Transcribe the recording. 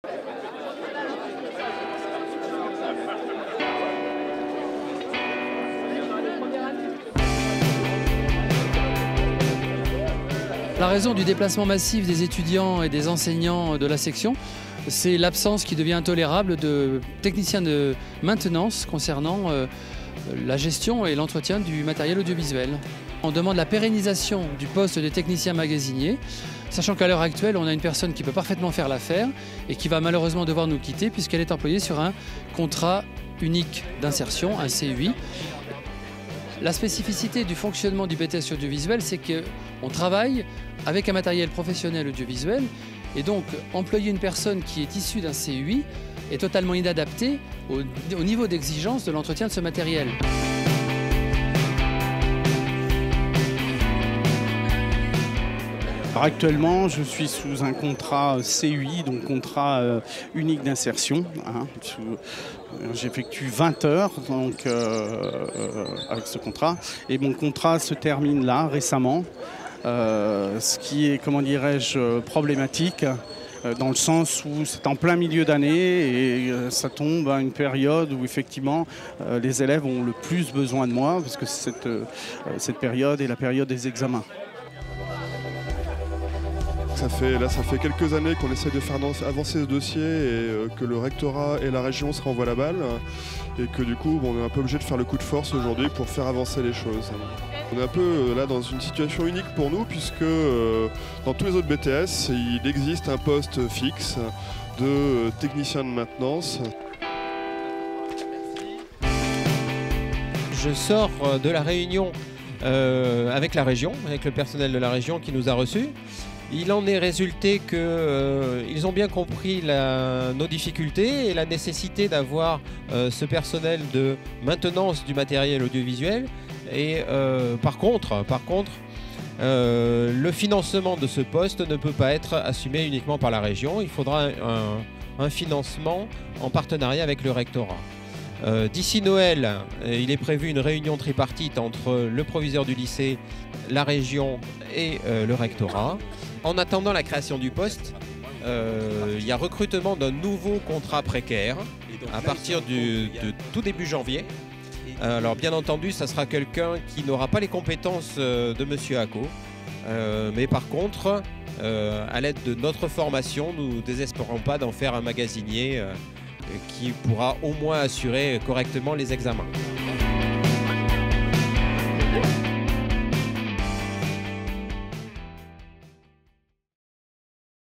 La raison du déplacement massif des étudiants et des enseignants de la section, c'est l'absence qui devient intolérable de techniciens de maintenance concernant la gestion et l'entretien du matériel audiovisuel. On demande la pérennisation du poste de technicien magasinier, sachant qu'à l'heure actuelle, on a une personne qui peut parfaitement faire l'affaire et qui va malheureusement devoir nous quitter puisqu'elle est employée sur un contrat unique d'insertion, un CUI. La spécificité du fonctionnement du BTS audiovisuel, c'est qu'on travaille avec un matériel professionnel audiovisuel et donc employer une personne qui est issue d'un CUI est totalement inadapté au niveau d'exigence de l'entretien de ce matériel. Alors actuellement, je suis sous un contrat CUI, donc contrat unique d'insertion. J'effectue 20 heures donc, avec ce contrat. Et mon contrat se termine là, récemment. Ce qui est, comment dirais-je, problématique. Dans le sens où c'est en plein milieu d'année et ça tombe à une période où effectivement les élèves ont le plus besoin de moi parce que cette période est la période des examens. Ça fait quelques années qu'on essaie de faire avancer ce dossier et que le rectorat et la région se renvoient la balle et que du coup on est un peu obligé de faire le coup de force aujourd'hui pour faire avancer les choses. On est un peu là dans une situation unique pour nous puisque dans tous les autres BTS il existe un poste fixe de technicien de maintenance. Je sors de la réunion avec la région, avec le personnel de la région qui nous a reçus. Il en est résulté qu'ils ont bien compris nos difficultés et la nécessité d'avoir ce personnel de maintenance du matériel audiovisuel. Et par contre, le financement de ce poste ne peut pas être assumé uniquement par la région. Il faudra un financement en partenariat avec le rectorat. D'ici Noël, il est prévu une réunion tripartite entre le proviseur du lycée, la région et le rectorat. En attendant la création du poste, il y a recrutement d'un nouveau contrat précaire à partir de tout début janvier. Alors bien entendu, ça sera quelqu'un qui n'aura pas les compétences de Monsieur Acco. Mais par contre, à l'aide de notre formation, nous ne désespérons pas d'en faire un magasinier qui pourra au moins assurer correctement les examens.